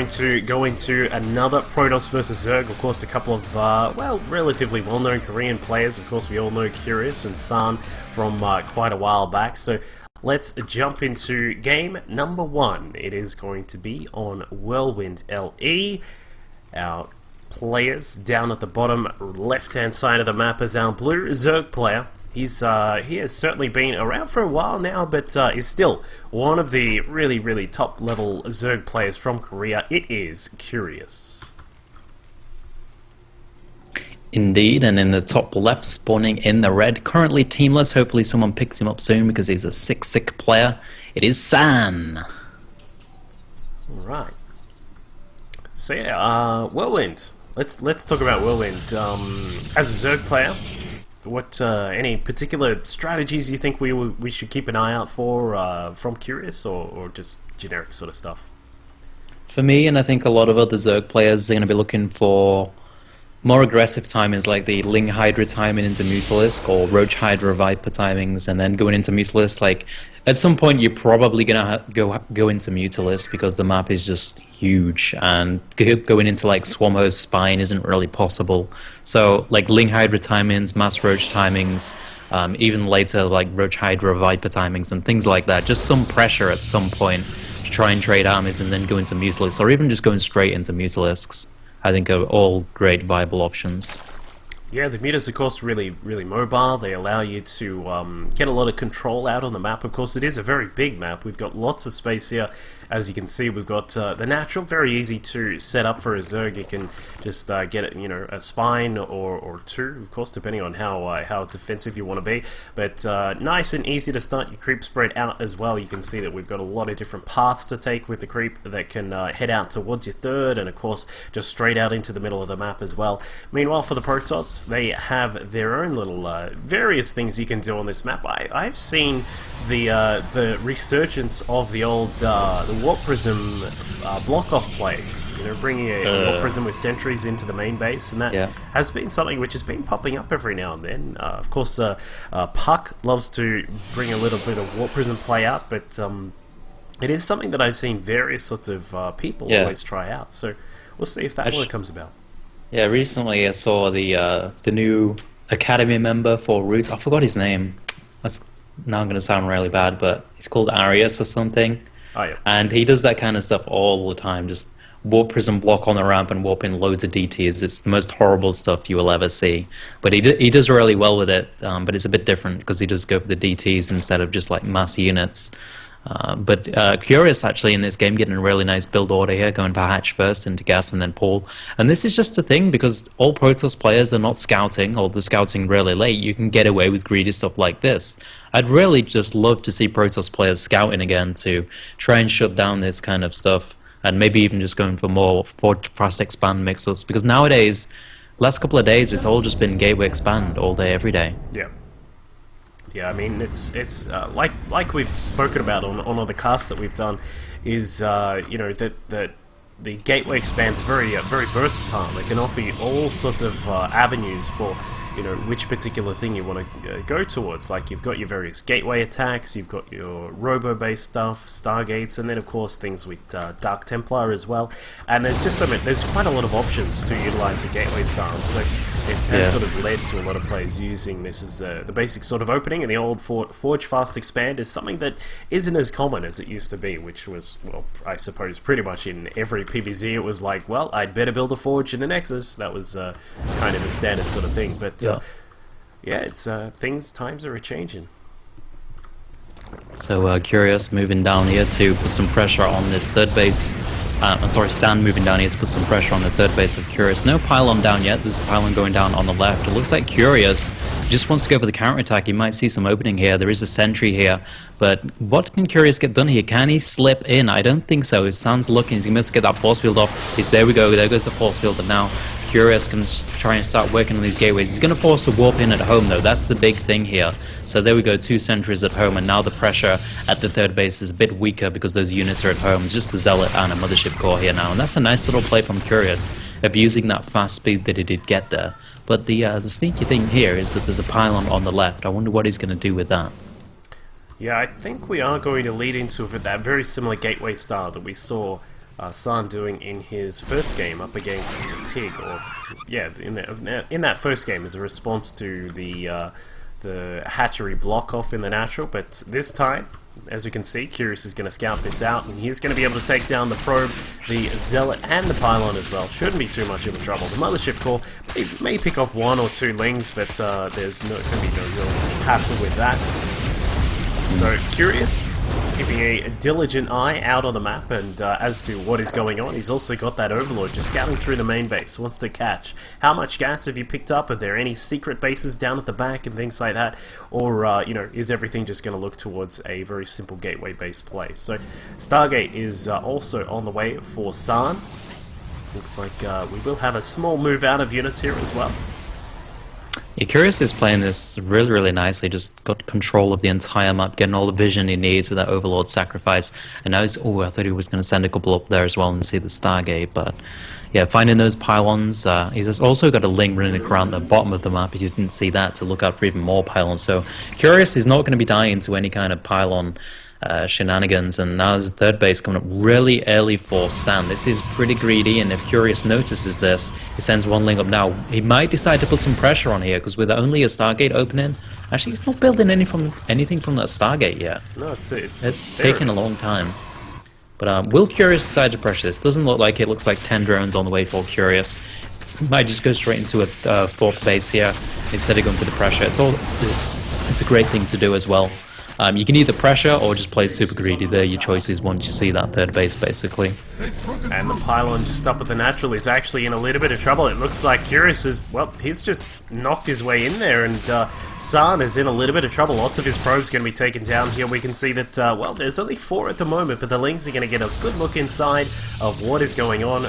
To go into another Protoss versus Zerg. Of course, a couple of, well, relatively well-known Korean players. Of course, we all know Curious and San from quite a while back. So let's jump into game number one. It is going to be on Whirlwind LE. Our players down at the bottom left-hand side of the map is our blue Zerg player. He has certainly been around for a while now, but is still one of the really top-level Zerg players from Korea. It is Curious. Indeed, and in the top left, spawning in the red, currently teamless. Hopefully someone picks him up soon because he's a sick player. It is San. Alright. So yeah, Whirlwind. Let's talk about Whirlwind. As a Zerg player, what any particular strategies you think we should keep an eye out for from Curious, or just generic sort of stuff? For me, and I think a lot of other Zerg players are going to be looking for more aggressive timings, like the Ling Hydra timing into Mutalisk, or Roach Hydra Viper timings, and then going into Mutalisk. Like, at some point, you're probably going to go into Mutalisk because the map is just huge, and going into like Swarmhost Spine isn't really possible. So, like Ling Hydra timings, Mass Roach timings, even later like Roach Hydra Viper timings and things like that. Just some pressure at some point to try and trade armies and then go into Mutalisk, or even just going straight into Mutalisks, I think are all great viable options. Yeah, the mutas, of course, really mobile. They allow you to get a lot of control out on the map. Of course, it is a very big map. We've got lots of space here. As you can see, we've got the natural, very easy to set up for a Zerg. You can just get it, a spine or two, of course, depending on how defensive you want to be. But nice and easy to start your creep spread out as well. You can see that we've got a lot of different paths to take with the creep that can head out towards your third, and of course, just straight out into the middle of the map as well. Meanwhile, for the Protoss, they have their own little various things you can do on this map. I've seen the resurgence of the old the Warp Prism block-off play, bringing a Warp Prism with sentries into the main base, and that has been something which has been popping up every now and then. Of course, Puck loves to bring a little bit of Warp Prism play out, but it is something that I've seen various sorts of people always try out, so we'll see if that one comes about. Yeah, recently I saw the new Academy member for Root. I forgot his name. That's now going to sound really bad, but he's called Arius or something. Oh, yeah. And he does that kind of stuff all the time. Just warp prism block on the ramp and warp in loads of DTs. It's the most horrible stuff you will ever see. But he does really well with it, but it's a bit different because he does go for the DTs instead of just like mass units. But Curious actually in this game getting a really nice build order here, going for Hatch first into Gas and then Paul. And this is just a thing because all Protoss players are not scouting, or they're scouting really late. You can get away with greedy stuff like this. I'd really just love to see Protoss players scouting again to try and shut down this kind of stuff, and maybe even just going for more fast expand mix-ups, because nowadays, last couple of days, it's all just been gateway expand all day, every day. Yeah. Yeah, I mean, it's like we've spoken about on other casts that we've done, is that the gateway expands very versatile. They can offer you all sorts of avenues for which particular thing you want to go towards. Like, you've got your various gateway attacks, you've got your robo-based stuff, Stargates, and then of course things with Dark Templar as well. And there's just there's quite a lot of options to utilize your gateway styles. So it has sort of led to a lot of players using this as the basic sort of opening. And the old Forge Fast Expand is something that isn't as common as it used to be, which was, well, I suppose pretty much in every PvZ it was like, well, I'd better build a Forge in the Nexus. That was kind of the standard sort of thing. But it's times are a-changing. So Curious moving down here to put some pressure on this third base. I'm sorry, San moving down here to put some pressure on the third base of Curious. No pylon down yet. There's a pylon going down on the left. It looks like Curious just wants to go for the counterattack. You might see some opening here. There is a sentry here. But what can Curious get done here? Can he slip in? I don't think so. It sounds looking. He's going to be able to get that force field off. There we go. There goes the force field. And now Curious can try and start working on these gateways. He's going to force a warp in at home, though. That's the big thing here. So there we go, 2 sentries at home, and now the pressure at the third base is a bit weaker because those units are at home. Just the Zealot and a Mothership Core here now, and that's a nice little play from Curious, abusing that fast speed that he did get there. But the sneaky thing here is that there's a pylon on the left. I wonder what he's going to do with that. Yeah, I think we are going to lead into that very similar gateway style that we saw San doing in his first game up against Pig, or yeah, in that first game as a response to the hatchery block off in the natural. But this time, as you can see, Curious is going to scout this out, and he's going to be able to take down the probe, the zealot, and the pylon as well. Shouldn't be too much of a trouble. The mothership core may pick off 1 or 2 lings, but there's going to be no real hassle with that. So Curious keeping a diligent eye out on the map, and as to what is going on, he's also got that Overlord just scouting through the main base, wants to catch how much gas have you picked up, are there any secret bases down at the back and things like that, or you know, is everything just going to look towards a very simple gateway based play. So Stargate is also on the way for San. Looks like we will have a small move out of units here as well. Yeah, Curious is playing this really, really nicely, just got control of the entire map, getting all the vision he needs with that Overlord sacrifice, and now he's, oh, I thought he was going to send a couple up there as well and see the Stargate, but yeah, finding those pylons. He's also got a link running around the bottom of the map, if you didn't see that, to look out for even more pylons, so Curious is not going to be dying to any kind of pylon shenanigans, and now there's a third base coming up really early for San. This is pretty greedy, and if Curious notices this, he sends 1 link up now. He might decide to put some pressure on here, because with only a Stargate opening, actually he's not building anything from that Stargate yet. No, it's taking a long time. But will Curious decide to pressure this? Doesn't look like it. Looks like 10 drones on the way for Curious. Might just go straight into a 4th base here instead of going for the pressure. It's a great thing to do as well. You can either pressure or just play super greedy. There, your choices once you see that 3rd base, basically. And the pylon just up with the natural is actually in a little bit of trouble. It looks like Curious is, well, he's just knocked his way in there, and San is in a little bit of trouble. Lots of his probes going to be taken down here. We can see that, well, there's only 4 at the moment, but the Lings are going to get a good look inside of what is going on.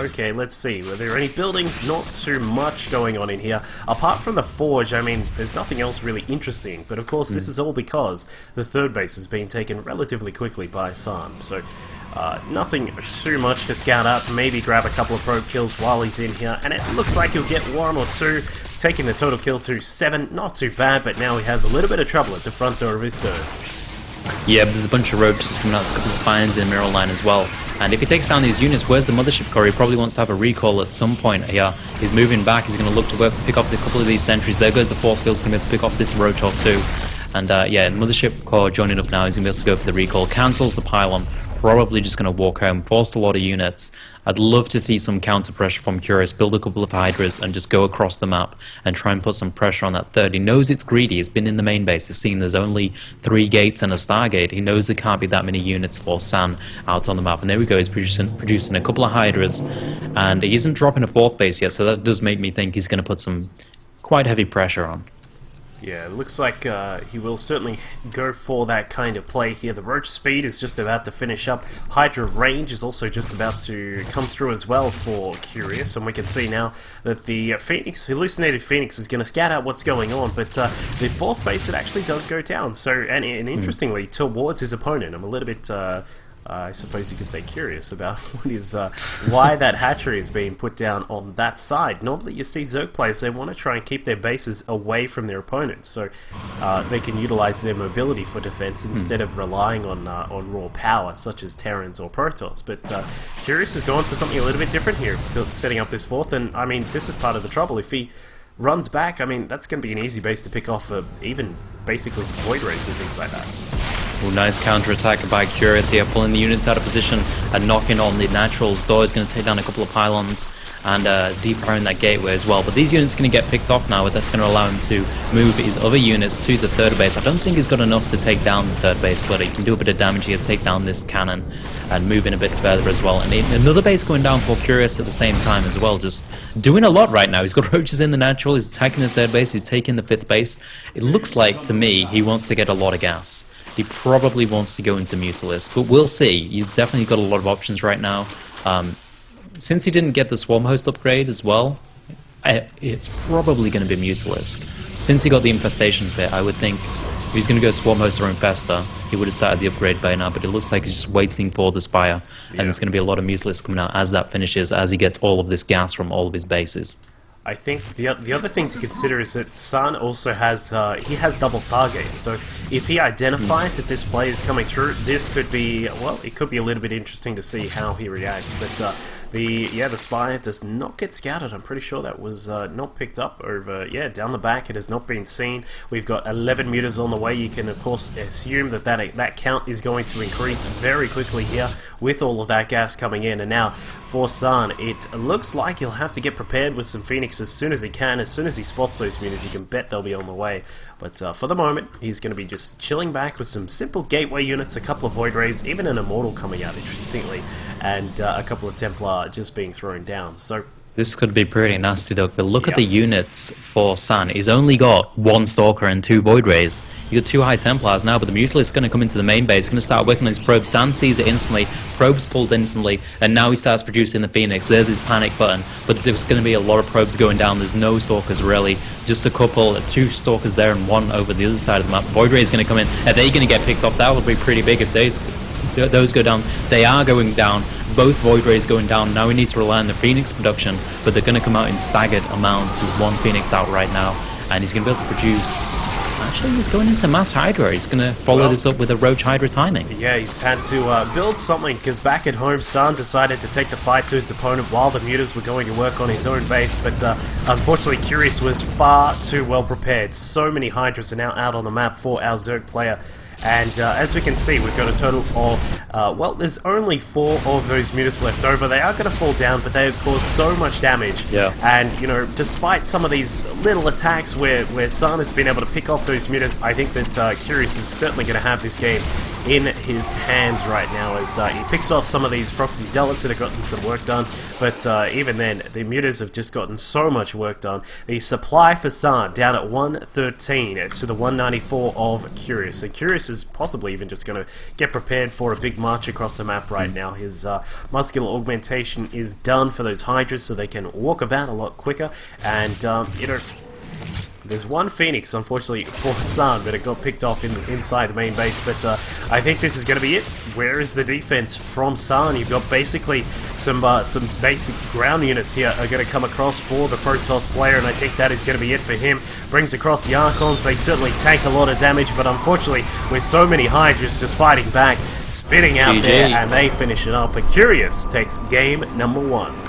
Okay, let's see. Were there any buildings? Not too much going on in here. Apart from the forge, I mean, there's nothing else really interesting, but of course this is all because the 3rd base has been taken relatively quickly by San. So nothing too much to scout out. Maybe grab a couple of probe kills while he's in here, and it looks like he'll get 1 or 2, taking the total kill to 7. Not too bad, but now he has a little bit of trouble at the front door of his 3rd. Yeah, but there's a bunch of roaches coming out. There's a couple of spines in the mirror line as well. And if he takes down these units, where's the mothership core? He probably wants to have a recall at some point here. He's moving back. He's going to look to pick off a couple of these sentries. There goes the force field. He's going to be able to pick off this roach or 2. And yeah, mothership core joining up now. He's going to be able to go for the recall. Cancels the pylon. Probably just going to walk home. Forced a lot of units. I'd love to see some counter pressure from Curious. Build a couple of Hydras and just go across the map and try and put some pressure on that 3rd. He knows it's greedy. He's been in the main base. He's seen there's only 3 gates and a Stargate. He knows there can't be that many units for San out on the map. And there we go. He's producing a couple of Hydras. And he isn't dropping a 4th base yet, so that does make me think he's going to put some quite heavy pressure on. Yeah, it looks like he will certainly go for that kind of play here. The Roach speed is just about to finish up. Hydra range is also just about to come through as well for Curious, and we can see now that the Hallucinated Phoenix is going to scout out what's going on, but the 4th base, it actually does go down. So, and interestingly, towards his opponent. I'm a little bit I suppose you could say curious about why that hatchery is being put down on that side. Normally you see Zerg players, they want to try and keep their bases away from their opponents, so they can utilize their mobility for defense instead of relying on raw power such as Terrans or Protoss. But Curious is going for something a little bit different here, setting up this 4th, and I mean, this is part of the trouble. If he runs back, I mean, that's going to be an easy base to pick off, even basically Void Rays and things like that. Ooh, nice counter-attack by Curious here, pulling the units out of position and knocking on the Naturals. Door is going to take down a couple of pylons and depowering that gateway as well. But these units are going to get picked off now, but that's going to allow him to move his other units to the 3rd base. I don't think he's got enough to take down the 3rd base, but he can do a bit of damage here, take down this cannon and move in a bit further as well. And another base going down for Curious at the same time as well, just doing a lot right now. He's got roaches in the natural, he's attacking the 3rd base, he's taking the 5th base. It looks like, to me, he wants to get a lot of gas. He probably wants to go into Mutalisk, but we'll see. He's definitely got a lot of options right now. Since he didn't get the Swarm Host upgrade as well, it's probably going to be Mutalisk. Since he got the Infestation Pit, I would think if he's going to go Swarm Host or Infester, he would have started the upgrade by now, but it looks like he's just waiting for the Spire, and there's going to be a lot of Mutalisk coming out as that finishes, as he gets all of this gas from all of his bases. I think the other thing to consider is that Sun also has he has double Stargates, so if he identifies that this play is coming through, this could be, well, it could be a little bit interesting to see how he reacts. But the Spire does not get scouted. I'm pretty sure that was not picked up over, down the back. It has not been seen. We've got 11 mutas on the way. You can of course assume that count is going to increase very quickly here with all of that gas coming in. And now for Sun, it looks like he'll have to get prepared with some Phoenix as soon as he can. As soon as he spots those mutas, you can bet they'll be on the way. But for the moment, he's going to be just chilling back with some simple gateway units, a couple of Void Rays, even an Immortal coming out, interestingly, and a couple of Templar just being thrown down. So this could be pretty nasty, though. But look at the units for Sun. He's only got 1 Stalker and 2 Void Rays. You got 2 High Templars now, but the Mutilist's going to come into the main base. He's going to start working on his probe. Sun sees it instantly. Probe's pulled instantly, and now he starts producing the Phoenix. There's his panic button. But there's going to be a lot of probes going down. There's no Stalkers, really. Just a couple, 2 Stalkers there and 1 over the other side of the map. Void Ray's going to come in. Are they going to get picked off? That would be pretty big if those go down. They are going down. Both Void Rays going down. Now he needs to rely on the Phoenix production, but they're going to come out in staggered amounts. There's 1 Phoenix out right now, and he's going to be able to produce... Actually, he's going into Mass Hydra. He's going to follow this up with a Roach Hydra timing. Yeah, he's had to build something, because back at home, Sun decided to take the fight to his opponent while the mutas were going to work on his own base, but unfortunately, Curious was far too well prepared. So many Hydras are now out on the map for our Zerg player. And as we can see, we've got a total of, well, there's only 4 of those mutas left over. They are going to fall down, but they have caused so much damage. Yeah. And, you know, despite some of these little attacks where Sun has been able to pick off those mutas, I think that Curious is certainly going to have this game in his hands right now as he picks off some of these Proxy Zealots that have gotten some work done. But even then, the mutas have just gotten so much work done. The supply for Sun down at 113 to the 194 of Curious. And Curious is possibly even just going to get prepared for a big march across the map right now. His muscular augmentation is done for those Hydras so they can walk about a lot quicker. And, you know, there's 1 Phoenix, unfortunately, for Sun, but it got picked off inside the main base. But I think this is going to be it. Where is the defense from Sun? You've got basically some basic ground units here are going to come across for the Protoss player, and I think that is going to be it for him. Brings across the Archons. They certainly take a lot of damage, but unfortunately, with so many Hydras just fighting back, spitting out there, and they finish it up. But Curious takes game number 1.